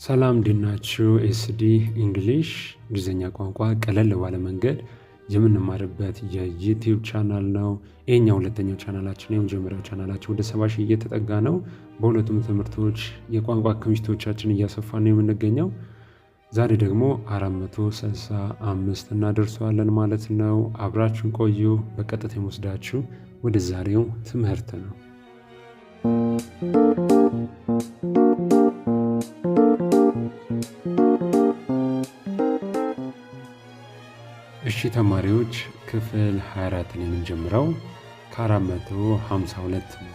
ሰላም እንዴት ናችሁ? ኤስዲ እንግሊሽ እንግሊዝኛ ቋንቋ ቀለል ባለ መንገድ የምንማርበት የዩቲዩብ ቻናል ነው። ይሄኛው ሁለተኛው ቻናላችን ነው። የመጀመሪያው ቻናላችን ወደ 70 ሺህ እየተጠጋ ነው። በሁለቱም ትምህርቶች የቋንቋ ክምችቶቻችን እያሰፋን ነው የምንገኘው። ዛሬ ደግሞ 465 እናደርሰዋለን ማለት ነው። አብራችሁን ቆዩ። በቀጥታ የምወስዳችሁ ወደ ዛሬው ትምህርት ነው። እሺ ተማሪዎች ክፍል 24 ነው የምንጀምረው ከ452 ነው።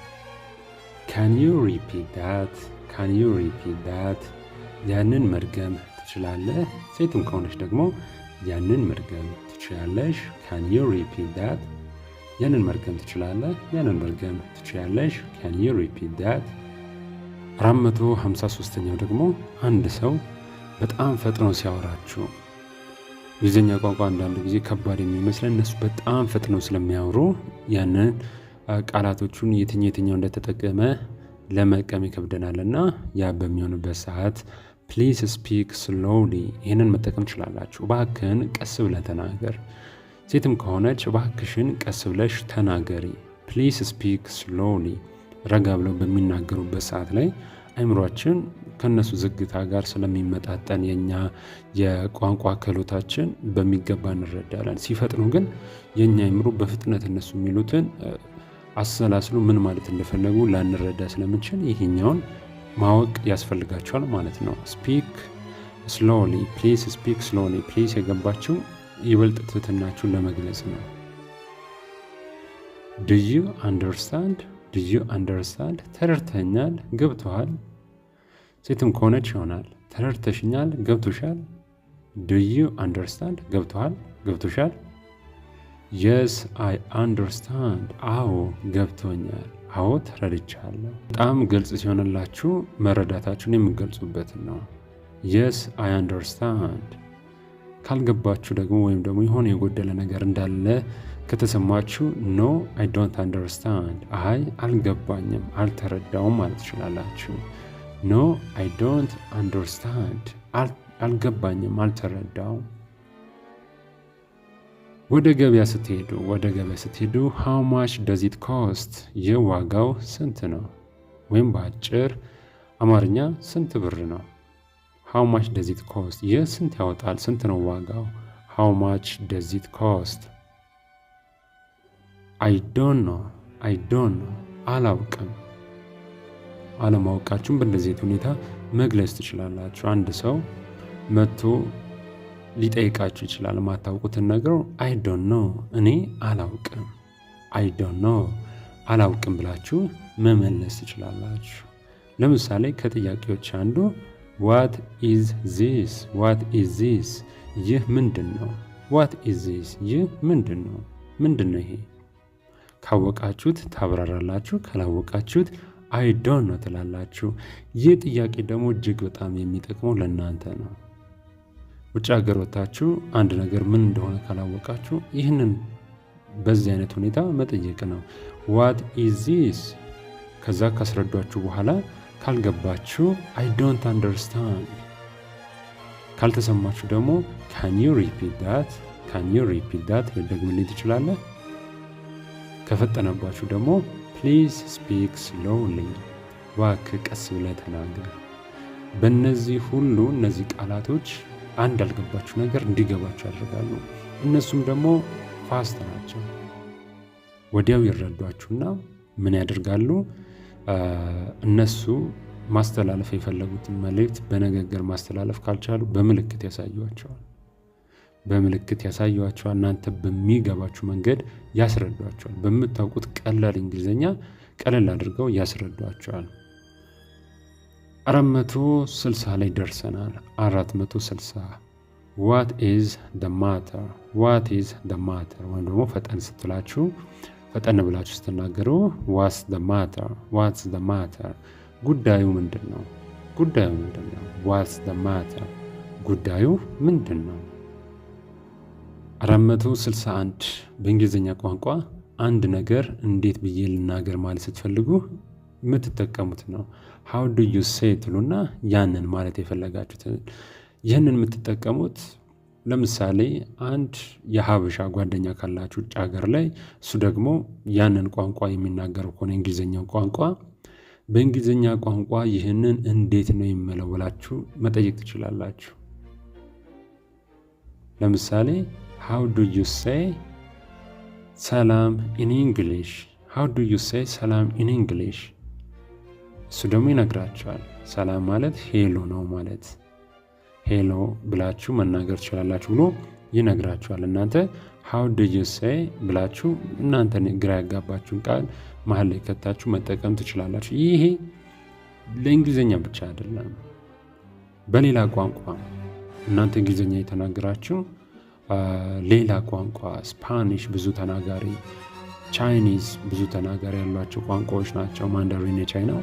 Can you repeat that? Can you repeat that? ያንን መድገም ትችላለህ? ሴትም ከሆነች ደግሞ ያንን መድገም ትችላለሽ። Can you repeat that? ያንን መድገም ትችላለህ? ያንን መድገም ትችላለሽ። Can you repeat that? 453ኛው ደግሞ አንድ ሰው በጣም ፈጥኖ ሲያወራችሁ እንግሊዝኛ ቋንቋ አንዳንድ ጊዜ ከባድ የሚመስለን እነሱ በጣም ፈጥነው ስለሚያወሩ ያንን ቃላቶቹን የትኛው እንደተጠቀመ ለመቀም ይከብደናል እና ያ በሚሆንበት ሰዓት ፕሊዝ ስፒክ ስሎሊ ይህንን መጠቀም ትችላላችሁ። እባክህን ቀስ ብለህ ተናገር። ሴትም ከሆነች እባክሽን ቀስ ብለሽ ተናገሪ። ፕሊዝ ስፒክ ስሎሊ ረጋ ብለው በሚናገሩበት ሰዓት ላይ አይምሯችን ከነሱ ዝግታ ጋር ስለሚመጣጠን የኛ የቋንቋ ክህሎታችን በሚገባ እንረዳለን። ሲፈጥኑ ግን የኛ አይምሮ በፍጥነት እነሱ የሚሉትን አሰላስሉ ምን ማለት እንደፈለጉ ላንረዳ ስለምንችል ይሄኛውን ማወቅ ያስፈልጋቸዋል ማለት ነው። ስፒክ ስሎሊ ፕሊዝ፣ ስፒክ ስሎሊ ፕሊዝ የገባችው ይበልጥ ትህትናችሁን ለመግለጽ ነው። ዱ ዩ አንደርስታንድ፣ ዱ ዩ አንደርስታንድ ተረድተኛል፣ ገብቶሃል። ሴትም ከሆነች ይሆናል ተረድተሽኛል፣ ገብቶሻል። ዱ ዩ አንደርስታንድ ገብቶሃል፣ ገብቶሻል። የስ አይ አንደርስታንድ አዎ ገብቶኛል፣ አዎ ተረድቻለሁ። በጣም ግልጽ ሲሆንላችሁ መረዳታችሁን የምገልጹበትን ነው። የስ አይ አንደርስታንድ። ካልገባችሁ ደግሞ ወይም ደግሞ የሆነ የጎደለ ነገር እንዳለ ከተሰማችሁ ኖ አይ ዶንት አንደርስታንድ አይ አልገባኝም፣ አልተረዳውም ማለት ትችላላችሁ። ኖ አይ ዶንት አንደርስታንድ አልገባኝም፣ አልተረዳውም። ወደ ገበያ ስትሄዱ ሃው ማች ደዝ ኢት ኮስት የዋጋው ስንት ነው? ወይም በአጭር አማርኛ ስንት ብር ነው? ሃው ማች ደዝ ኢት ኮስት ይህ ስንት ያወጣል? ስንት ነው ዋጋው? ሃው ማች ደዝ ኢት ኮስት። አይ ዶንት ኖ አላውቅም። አለማወቃችሁን በእንደዚህ ሁኔታ መግለጽ ትችላላችሁ። አንድ ሰው መጥቶ ሊጠይቃችሁ ይችላል የማታውቁትን ነገር አይ ዶንት ኖ እኔ አላውቅም፣ አይ ዶንት ኖ አላውቅም ብላችሁ መመለስ ትችላላችሁ። ለምሳሌ ከጥያቄዎች አንዱ ዋት ኢዝ ዚስ፣ ዋት ኢዝ ዚስ ይህ ምንድን ነው? ዋት ኢዝ ዚስ ይህ ምንድን ነው? ምንድን ነው ይሄ? ካወቃችሁት ታብራራላችሁ፣ ካላወቃችሁት አይ ዶንት ኖ ትላላችሁ። ይህ ጥያቄ ደግሞ እጅግ በጣም የሚጠቅመው ለእናንተ ነው። ውጭ ሀገር ወጥታችሁ አንድ ነገር ምን እንደሆነ ካላወቃችሁ ይህንን በዚህ አይነት ሁኔታ መጠየቅ ነው። ዋት ኢዝ ዚስ። ከዛ ካስረዷችሁ በኋላ ካልገባችሁ አይ ዶንት አንደርስታንድ። ካልተሰማችሁ ደግሞ ካን ዩ ሪፒት ዳት፣ ካን ዩ ሪፒት ዳት ልትደግምልኝ ትችላለህ። ከፈጠነባችሁ ደግሞ ፕሊዝ ስፒክ ስሎሊ እባክህ ቀስ ብለህ ተናገር። በእነዚህ ሁሉ እነዚህ ቃላቶች አንድ ያልገባችሁ ነገር እንዲገባችሁ ያደርጋሉ። እነሱም ደግሞ ፋስት ናቸው። ወዲያው ይረዷችሁና ምን ያደርጋሉ? እነሱ ማስተላለፍ የፈለጉትን መልእክት በንግግር ማስተላለፍ ካልቻሉ በምልክት ያሳዩዋቸዋል። በምልክት ያሳዩዋቸዋል። እናንተ በሚገባችሁ መንገድ ያስረዷቸዋል። በምታውቁት ቀላል እንግሊዝኛ ቀለል አድርገው ያስረዷቸዋል። 460 ላይ ደርሰናል። 460 ዋት ኢዝ ደ ማተር፣ ዋት ኢዝ ደ ማተር። ወይም ደግሞ ፈጠን ብላችሁ ስትናገሩ ዋትስ ደ ማተር፣ ዋትስ ደ ማተር ጉዳዩ ምንድን ነው? ጉዳዩ ምንድን ነው? ዋትስ ደ ማተር ጉዳዩ ምንድን ነው? 461 በእንግሊዝኛ ቋንቋ አንድ ነገር እንዴት ብዬ ልናገር ማለት ስትፈልጉ የምትጠቀሙት ነው። how do you say ትሉና ያንን ማለት የፈለጋችሁትን ይህንን የምትጠቀሙት ለምሳሌ አንድ የሀበሻ ጓደኛ ካላችሁ ውጭ ሀገር ላይ እሱ ደግሞ ያንን ቋንቋ የሚናገረው ከሆነ እንግሊዝኛው ቋንቋ በእንግሊዝኛ ቋንቋ ይህንን እንዴት ነው የሚለው ብላችሁ መጠየቅ ትችላላችሁ። ለምሳሌ how do you say ሰላም in English how do you say ሰላም in English እሱ ደግሞ ይነግራችኋል። ሰላም ማለት ሄሎ ነው ማለት ሄሎ ብላችሁ መናገር ትችላላችሁ ብሎ ይነግራችኋል። እናንተ how do you say ብላችሁ እናንተ ግራ ያጋባችሁን ቃል መሀል ላይ ከታችሁ መጠቀም ትችላላችሁ። ይሄ ለእንግሊዝኛ ብቻ አይደለም፣ በሌላ ቋንቋ እናንተ እንግሊዝኛ የተናገራችሁ ሌላ ቋንቋ ስፓኒሽ ብዙ ተናጋሪ፣ ቻይኒዝ ብዙ ተናጋሪ ያሏቸው ቋንቋዎች ናቸው። ማንዳሪን የቻይናው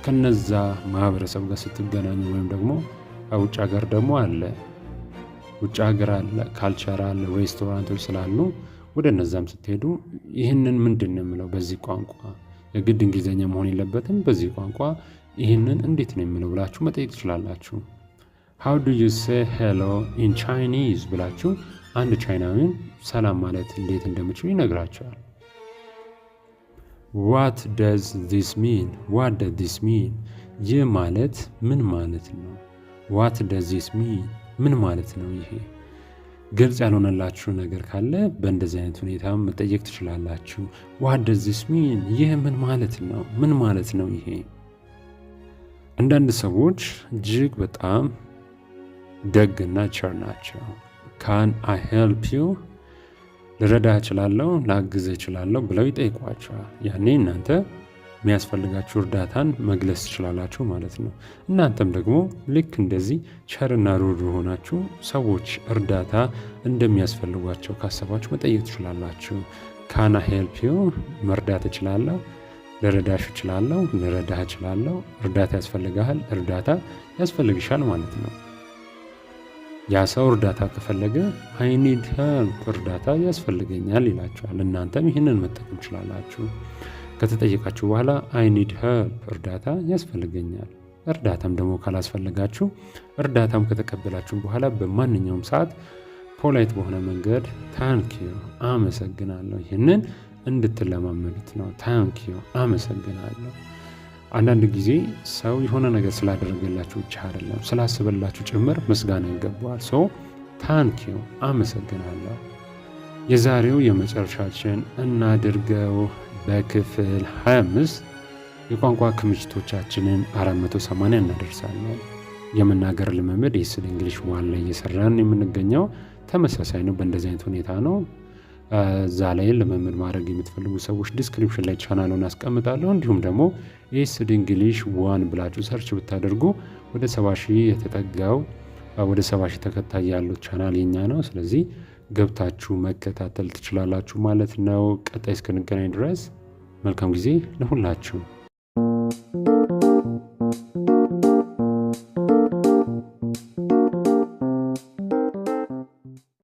ከነዛ ማህበረሰብ ጋር ስትገናኙ ወይም ደግሞ ውጭ ሀገር ደግሞ አለ ውጭ ሀገር አለ ካልቸር አለ ሬስቶራንቶች ስላሉ ወደ እነዛም ስትሄዱ ይህንን ምንድን ነው የምለው በዚህ ቋንቋ የግድ እንግሊዝኛ መሆን የለበትም። በዚህ ቋንቋ ይህንን እንዴት ነው የምለው ብላችሁ መጠየቅ ትችላላችሁ። how do you say hello in Chinese ብላችሁ አንድ ቻይናዊን ሰላም ማለት እንዴት እንደምችሉ ይነግራቸዋል። what does this mean what does this mean ይህ ማለት ምን ማለት ነው? what does this mean ምን ማለት ነው? ይሄ ግልጽ ያልሆነላችሁ ነገር ካለ በእንደዚህ አይነት ሁኔታ መጠየቅ ትችላላችሁ። what does this mean ይህ ምን ማለት ነው? ምን ማለት ነው ይሄ? አንዳንድ ሰዎች እጅግ በጣም ደግና ቸር ናቸው። can I help you ልረዳህ እችላለሁ ላግዝህ እችላለሁ ብለው ይጠይቋቸዋል። ያኔ እናንተ የሚያስፈልጋችሁ እርዳታን መግለጽ ትችላላችሁ ማለት ነው። እናንተም ደግሞ ልክ እንደዚህ ቸርና ሩህሩህ ሆናችሁ ሰዎች እርዳታ እንደሚያስፈልጓቸው ካሰባችሁ መጠየቅ ትችላላችሁ። can I help you መርዳት እችላለሁ፣ ልረዳሽ እችላለሁ፣ ልረዳህ እችላለሁ። እርዳታ ያስፈልግሃል፣ እርዳታ ያስፈልግሻል ማለት ነው። ያ ሰው እርዳታ ከፈለገ I need help እርዳታ ያስፈልገኛል ይላችኋል። እናንተም ይህንን መጠቀም ትችላላችሁ። ከተጠየቃችሁ በኋላ I need help እርዳታ ያስፈልገኛል። እርዳታም ደግሞ ካላስፈልጋችሁ እርዳታም ከተቀበላችሁ በኋላ በማንኛውም ሰዓት ፖላይት በሆነ መንገድ ታንክ ዩ አመሰግናለሁ ይህንን እንድትለማመዱት ነው። ታንክ ዩ አመሰግናለሁ። አንዳንድ ጊዜ ሰው የሆነ ነገር ስላደረገላችሁ ብቻ አይደለም ስላስበላችሁ ጭምር ምስጋና ይገባዋል። ታንክ ዩ አመሰግናለሁ። የዛሬው የመጨረሻችን እናድርገው በክፍል 25 የቋንቋ ክምችቶቻችንን 480 እናደርሳለን። የመናገር ልምምድ የስል እንግሊሽ ዋን ላይ እየሰራን የምንገኘው ተመሳሳይ ነው። በእንደዚህ አይነት ሁኔታ ነው። እዛ ላይ ልምምድ ማድረግ የምትፈልጉ ሰዎች ዲስክሪፕሽን ላይ ቻናሉን አስቀምጣለሁ። እንዲሁም ደግሞ ኤስዲ እንግሊሽ ዋን ብላችሁ ሰርች ብታደርጉ ወደ 70 ሺህ የተጠጋው ወደ 70 ሺህ ተከታይ ያለው ቻናል የኛ ነው። ስለዚህ ገብታችሁ መከታተል ትችላላችሁ ማለት ነው። ቀጣይ እስክንገናኝ ድረስ መልካም ጊዜ ለሁላችሁ።